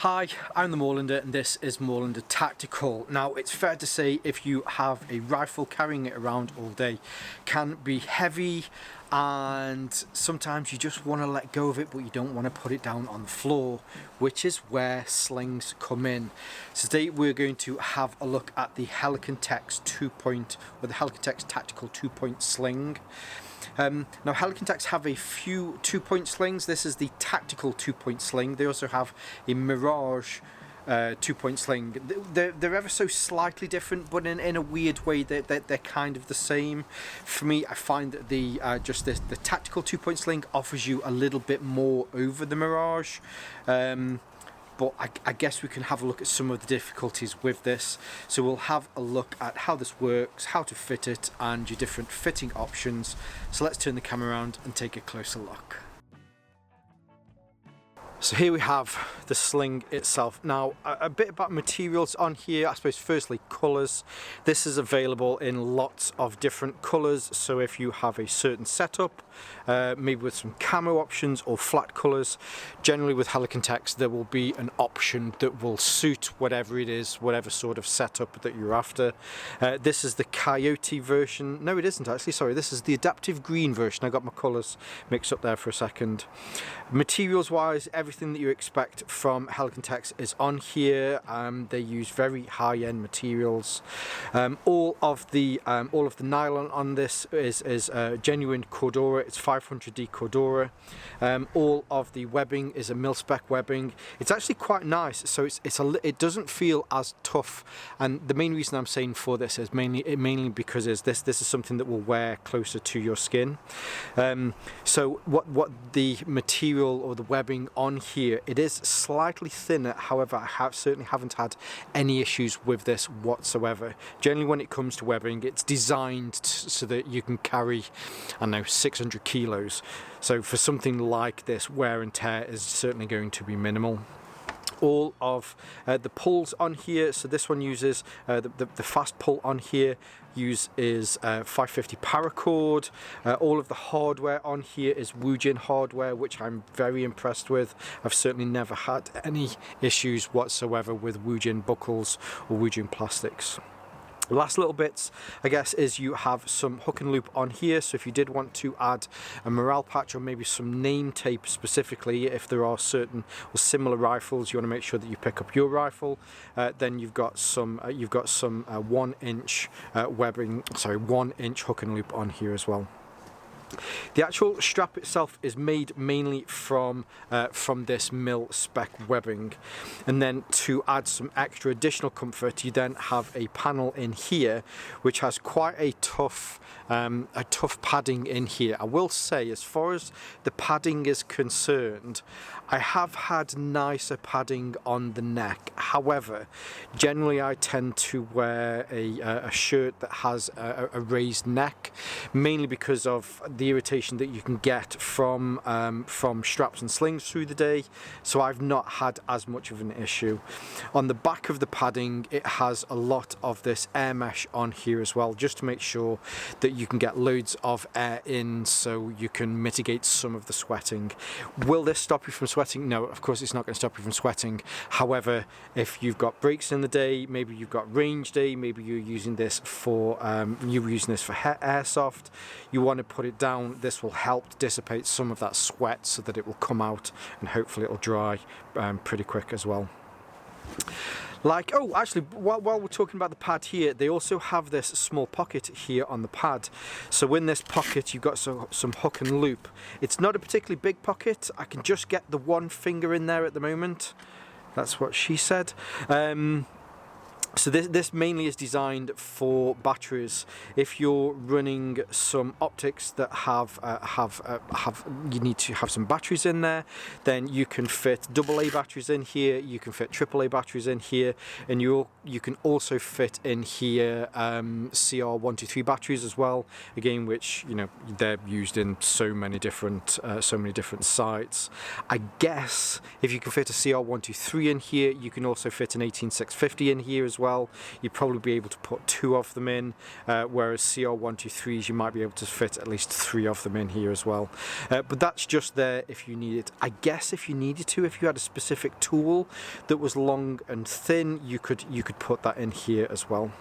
Hi, I'm the Moorlander and this is Moorlander Tactical. Now it's fair to say if you have a rifle, carrying it around all day can be heavy, and sometimes you just want to let go of it but you don't want to put it down on the floor, which is where slings come in. So today we're going to have a look at the Helikon-Tex the Helikon-Tex Tactical 2-point sling. Now Helikon-Tex have a few 2-point slings. This is the tactical 2-point sling. They also have a Mirage 2-point sling. They're ever so slightly different, but in a weird way they're kind of the same. For me, I find that the tactical 2-point sling offers you a little bit more over the Mirage. But I guess we can have a look at some of the difficulties with this. So we'll have a look at how this works, how to fit it, and your different fitting options. So let's turn the camera around and take a closer look. So here we have the sling itself. Now a bit about materials on here. I suppose firstly colours. This is available in lots of different colours, so if you have a certain setup, maybe with some camo options or flat colours, generally with Helikon-Tex there will be an option that will suit whatever it is, whatever sort of setup that you're after. This is the Coyote version. No, it isn't actually, sorry, this is the adaptive green version. I got my colours mixed up there for a second. Materials wise, everything that you expect from Helikon-Tex is on here. They use very high-end materials. All of the nylon on this is genuine Cordura. It's 500D Cordura. All of the webbing is a mil-spec webbing. It's actually quite nice. So it doesn't feel as tough. And the main reason I'm saying for this is mainly because this is something that will wear closer to your skin. So what the material or the webbing on here, it is slightly thinner. However, I certainly haven't had any issues with this whatsoever. Generally when it comes to webbing, it's designed so that you can carry, I don't know, 600 kilos. So for something like this, wear and tear is certainly going to be minimal. All of the pulls on here, so this one uses the fast pull on here is 550 paracord. All of the hardware on here is Woojin hardware, which I'm very impressed with. I've certainly never had any issues whatsoever with Woojin buckles or Woojin plastics. The last little bits, I guess, is you have some hook and loop on here. So if you did want to add a morale patch or maybe some name tape specifically, if there are certain or similar rifles you want to make sure that you pick up your rifle, then you've got some 1 inch webbing, sorry, 1 inch hook and loop on here as well. The actual strap itself is made mainly from this mil-spec webbing, and then to add some extra additional comfort, you then have a panel in here which has quite a tough padding in here. I will say, as far as the padding is concerned, I have had nicer padding on the neck. However, generally I tend to wear a shirt that has a raised neck, mainly because of the irritation that you can get from straps and slings through the day. So I've not had as much of an issue. On the back of the padding, it has a lot of this air mesh on here as well, just to make sure that you can get loads of air in, so you can mitigate some of the sweating. Will this stop you from sweating? No, of course it's not going to stop you from sweating. However, if you've got breaks in the day, maybe you've got range day, maybe you're using this for airsoft, you want to put it down, this will help dissipate some of that sweat so that it will come out, and hopefully it'll dry pretty quick as well. Oh, actually, while we're talking about the pad here, they also have this small pocket here on the pad. So in this pocket, you've got some hook and loop. It's not a particularly big pocket. I can just get the one finger in there at the moment. That's what she said. So this mainly is designed for batteries. If you're running some optics that you need to have some batteries in there, then you can fit AA batteries in here, you can fit AAA batteries in here, and you can also fit in here CR123 batteries as well. Again, which, you know, they're used in so many different sites. I guess if you can fit a CR123 in here, you can also fit an 18650 in here as as well, you'd probably be able to put 2 of them in, whereas CR123s you might be able to fit at least 3 of them in here as well. But that's just there if you need it. I guess if you needed to, if you had a specific tool that was long and thin, you could put that in here as well.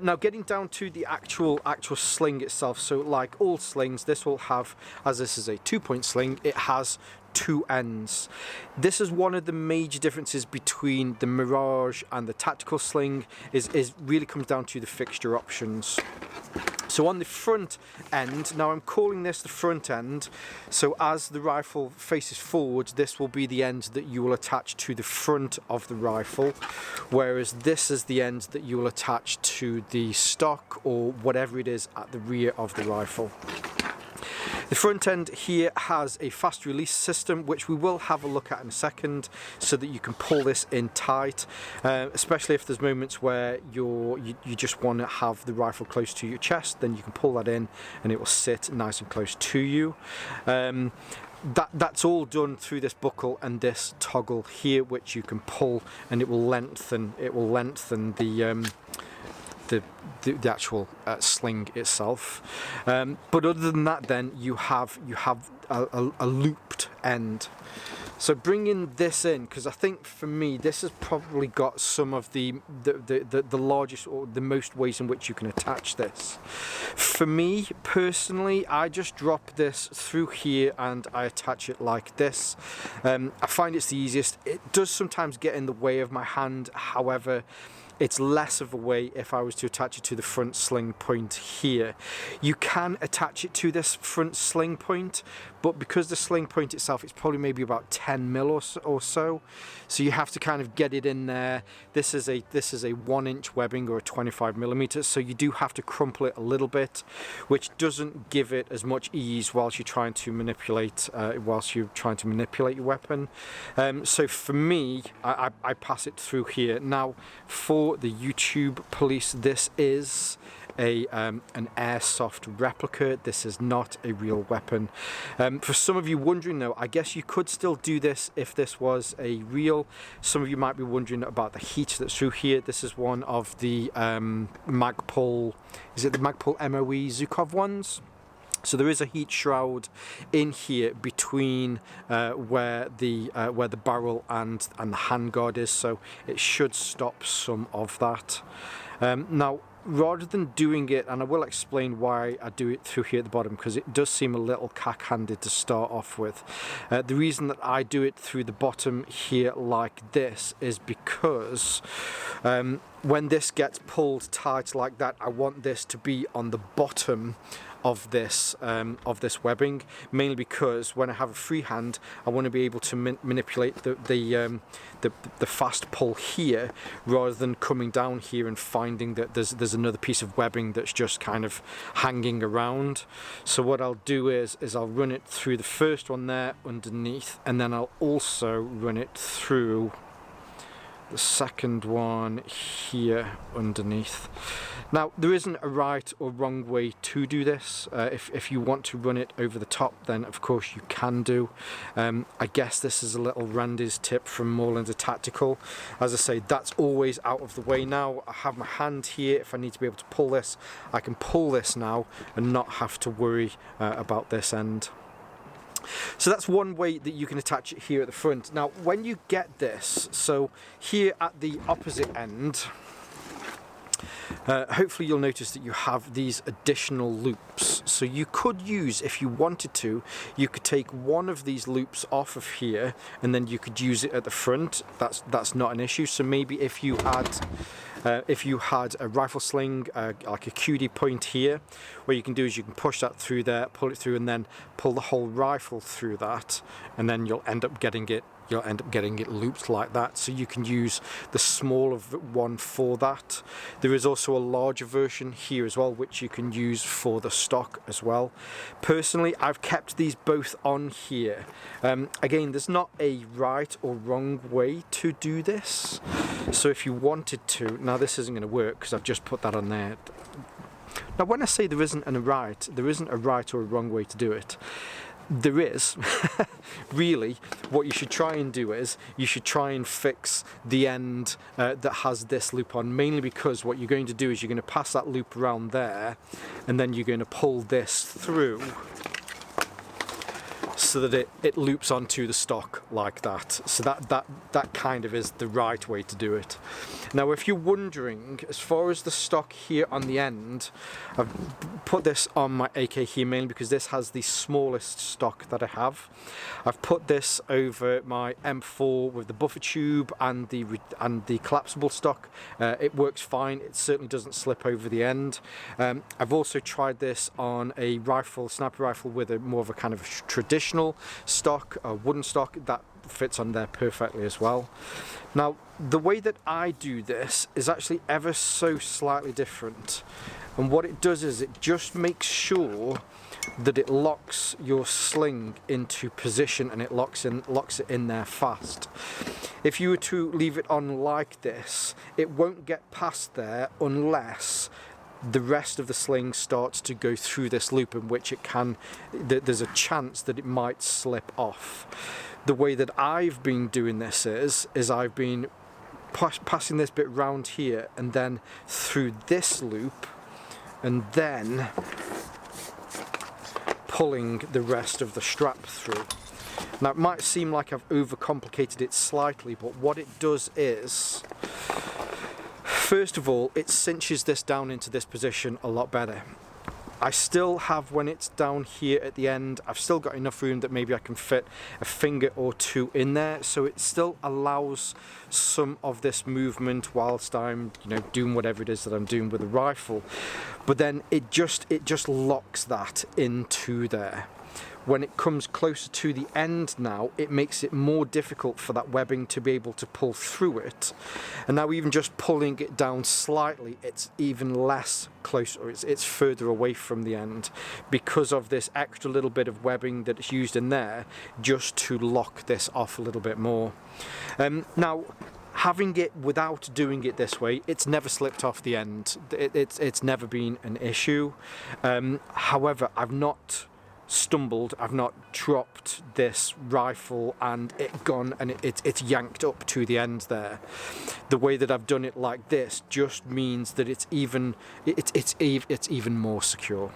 Now getting down to the actual sling itself, so like all slings, this will have, as this is a 2-point sling, it has 2 ends. This is one of the major differences between the Mirage and the tactical sling, is really comes down to the fixture options. So on the front end, now I'm calling this the front end, so as the rifle faces forward, this will be the end that you will attach to the front of the rifle, whereas this is the end that you will attach to the stock or whatever it is at the rear of the rifle. The front end here has a fast release system, which we will have a look at in a second, so that you can pull this in tight, especially if there's moments where you just want to have the rifle close to your chest, then you can pull that in and it will sit nice and close to you. That's all done through this buckle and this toggle here, which you can pull, and it will lengthen the actual sling itself. But other than that, then you have a looped end. So bringing this in, because I think for me this has probably got some of the largest or the most ways in which you can attach this. For me personally, I just drop this through here and I attach it like this. I find it's the easiest. It does sometimes get in the way of my hand, however, it's less of a way if I was to attach it to the front sling point here. You can attach it to this front sling point, but because the sling point itself, it's probably maybe about 10 mil or so, so you have to kind of get it in there. This is a 1-inch webbing or a 25 millimeters, so you do have to crumple it a little bit, which doesn't give it as much ease whilst you're trying to manipulate your weapon. So for me, I pass it through here. Now for the YouTube police, this is an airsoft replica. This is not a real weapon. For some of you wondering though, I guess you could still do this if this was a real. Some of you might be wondering about the heat that's through here. This is one of the Magpul, is it the Magpul MOE Zukov ones? So there is a heat shroud in here between where the barrel and the handguard is, so it should stop some of that. Now, rather than doing it, and I will explain why I do it through here at the bottom, because it does seem a little cack-handed to start off with. The reason that I do it through the bottom here like this is because when this gets pulled tight like that, I want this to be on the bottom of this webbing, mainly because when I have a free hand, I want to be able to manipulate the fast pull here, rather than coming down here and finding that there's another piece of webbing that's just kind of hanging around. So what I'll do is I'll run it through the first one there underneath, and then I'll also run it through the second one here underneath. Now, there isn't a right or wrong way to do this. If you want to run it over the top, then of course you can do. I guess this is a little Randy's tip from Moorlander Tactical. As I say, that's always out of the way now. I have my hand here. If I need to be able to pull this, I can pull this now and not have to worry about this end. So that's one way that you can attach it here at the front. Now when you get this, so here at the opposite end, hopefully you'll notice that you have these additional loops. So you could use, if you wanted to, you could take one of these loops off of here and then you could use it at the front. That's not an issue. So maybe if you had a rifle sling, like a QD point here, what you can do is you can push that through there, pull it through, and then pull the whole rifle through that, and then you'll end up getting it looped like that. So you can use the smaller one for that. There is also a larger version here as well, which you can use for the stock as well. Personally, I've kept these both on here. Again, there's not a right or wrong way to do this. So if you wanted to, now this isn't going to work because I've just put that on there. Now when I say there isn't a right or a wrong way to do it, there is. Really, what you should try and do is you should try and fix the end that has this loop on, mainly because what you're going to do is you're going to pass that loop around there, and then you're going to pull this through so that it loops onto the stock like that. So that kind of is the right way to do it. Now, if you're wondering, as far as the stock here on the end, I've put this on my AK here mainly because this has the smallest stock that I have. I've put this over my M4 with the buffer tube and the collapsible stock. It works fine. It certainly doesn't slip over the end. I've also tried this on a rifle, sniper rifle, with a more of a kind of traditional stock, a wooden stock, that fits on there perfectly as well. Now, the way that I do this is actually ever so slightly different, and what it does is it just makes sure that it locks your sling into position, and it locks it in there fast. If you were to leave it on like this, it won't get past there unless the rest of the sling starts to go through this loop, in which it can, there's a chance that it might slip off. The way that I've been doing this is I've been passing this bit round here and then through this loop, and then pulling the rest of the strap through. Now, it might seem like I've overcomplicated it slightly, but what it does is, first of all, it cinches this down into this position a lot better. I still have, when it's down here at the end, I've still got enough room that maybe I can fit a finger or two in there, so it still allows some of this movement whilst I'm, doing whatever it is that I'm doing with the rifle. But then it just locks that into there. When it comes closer to the end now, it makes it more difficult for that webbing to be able to pull through it. And now, even just pulling it down slightly, it's even less close, or it's further away from the end, because of this extra little bit of webbing that's used in there just to lock this off a little bit more. Now, having it without doing it this way, it's never slipped off the end. It's never been an issue. However, I've not stumbled, I've not dropped this rifle and it's yanked up to the end there. The way that I've done it like this just means that it's even more secure.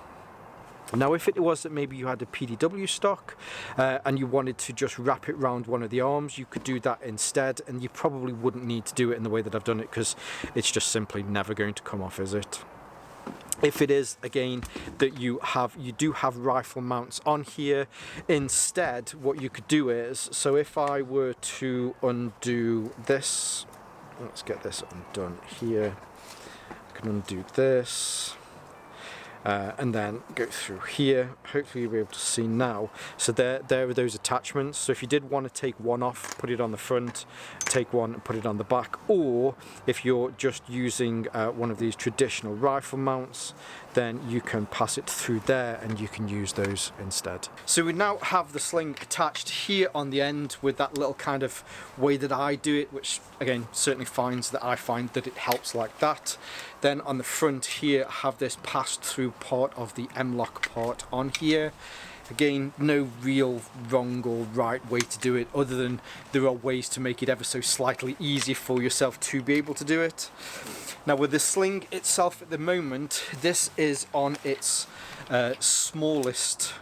Now, if it was that maybe you had a PDW stock and you wanted to just wrap it around one of the arms, you could do that instead, and you probably wouldn't need to do it in the way that I've done it, because it's just simply never going to come off, is it? If it is, again, that you do have rifle mounts on here, instead what you could do is, so if I were to undo this, let's get this undone here, I can undo this, and then go through here. Hopefully you'll be able to see now. So there are those attachments. So if you did want to take one off, put it on the front, take one and put it on the back, or if you're just using one of these traditional rifle mounts, then you can pass it through there and you can use those instead. So we now have the sling attached here on the end with that little kind of way that I do it, which again certainly I find that it helps like that. Then on the front here, I have this passed through part of the M-lock part on here. Again, no real wrong or right way to do it, other than there are ways to make it ever so slightly easier for yourself to be able to do it. Now, with the sling itself at the moment, this is on its smallest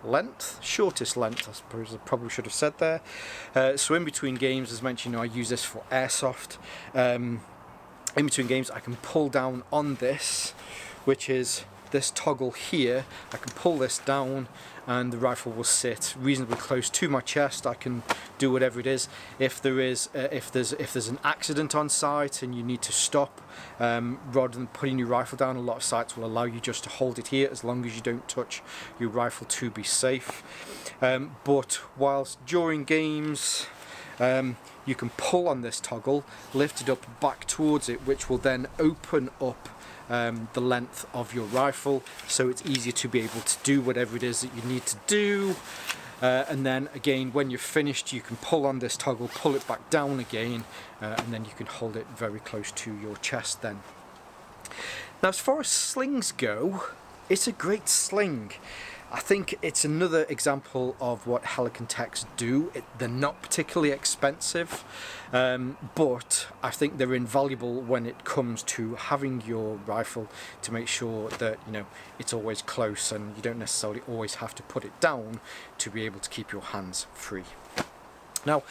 length, shortest length, I suppose I probably should have said there. So in between games, as mentioned, I use this for airsoft. In between games, I can pull down on this, which is this toggle here. I can pull this down and the rifle will sit reasonably close to my chest. I can do whatever it is. If there's an accident on site and you need to stop, rather than putting your rifle down, a lot of sites will allow you just to hold it here as long as you don't touch your rifle to be safe. But whilst during games, you can pull on this toggle, lift it up back towards it, which will then open up the length of your rifle, so it's easier to be able to do whatever it is that you need to do. And then again, when you're finished, you can pull on this toggle, pull it back down again, and then you can hold it very close to your chest then. Now, as far as slings go, it's a great sling. I think it's another example of what Helikon-Tex do. They're not particularly expensive, but I think they're invaluable when it comes to having your rifle to make sure that, you know, it's always close and you don't necessarily always have to put it down to be able to keep your hands free. Now,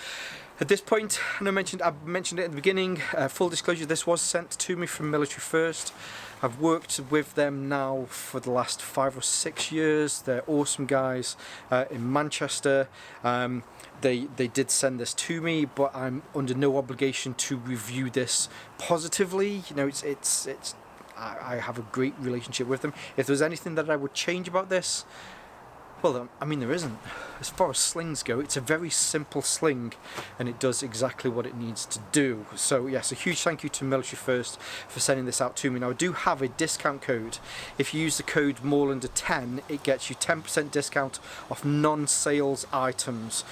at this point, and I mentioned it at the beginning, full disclosure, this was sent to me from Military First. I've worked with them now for the last 5 or 6 years. They're awesome guys in Manchester. They did send this to me, but I'm under no obligation to review this positively. You know, I have a great relationship with them. If there's anything that I would change about this, well, I mean, there isn't. As far as slings go, it's a very simple sling and it does exactly what it needs to do. So yes, a huge thank you to Military First for sending this out to me. Now, I do have a discount code. If you use the code Moorlander 10, it gets you 10% discount off non-sales items.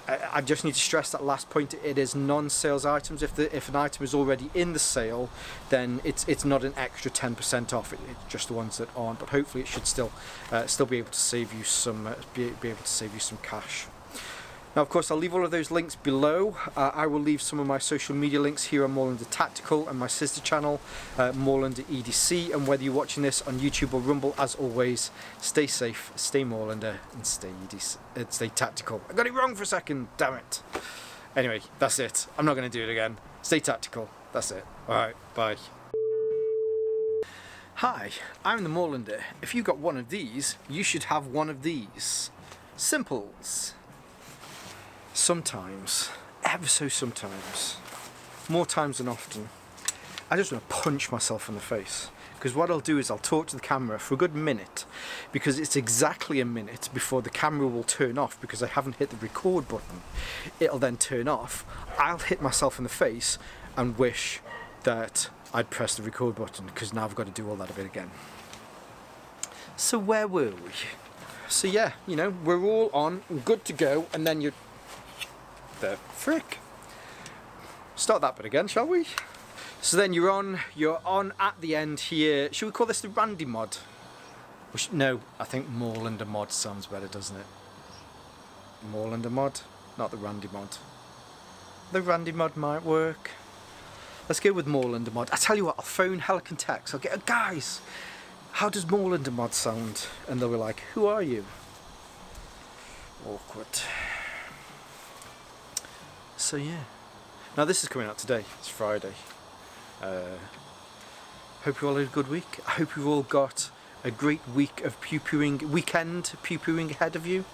I just need to stress that last point. It is non-sales items. If an item is already in the sale, then it's not an extra 10% off. It's just the ones that aren't. But hopefully, it should still be able to save you some be able to save you some cash. Now, of course, I'll leave all of those links below. I will leave some of my social media links here on Moorlander Tactical and my sister channel, Moorlander EDC. And whether you're watching this on YouTube or Rumble, as always, stay safe, stay Moorlander, and stay EDC, stay tactical. I got it wrong for a second, damn it. Anyway, that's it. I'm not going to do it again. Stay tactical. That's it. All right, bye. Hi, I'm the Moorlander. If you got one of these, you should have one of these. Simples. Sometimes, ever so sometimes, more times than often, I just want to punch myself in the face. Because what I'll do is I'll talk to the camera for a good minute, because it's exactly a minute before the camera will turn off because I haven't hit the record button. It'll then turn off. I'll hit myself in the face and wish that I'd pressed the record button, because now I've got to do all that a bit again. So where were we? So yeah, you know, we're all on, good to go, and then you're... the frick. Start that bit again, shall we? So then you're on at the end here. Should we call this the Randy mod? No, I think Moorlander mod sounds better, doesn't it? Moorlander mod, not the Randy mod. The Randy mod might work. Let's go with Moorlander mod. I tell you what, I'll phone Helikon-Tex. I'll get, guys, how does Moorlander mod sound? And they'll be like, who are you? Awkward. So yeah, now this is coming out today. It's Friday. Hope you all had a good week. I hope you've all got a great weekend of pew-pewing ahead of you.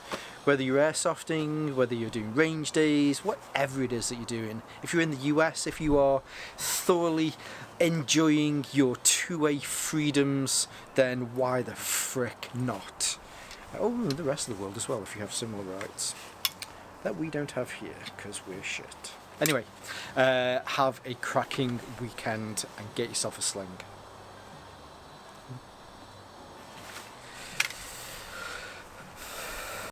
Whether you're airsofting, whether you're doing range days, whatever it is that you're doing. If you're in the US, if you are thoroughly enjoying your 2A freedoms, then why the frick not? Oh, the rest of the world as well, if you have similar rights that we don't have here, because we're shit. Anyway, have a cracking weekend and get yourself a sling.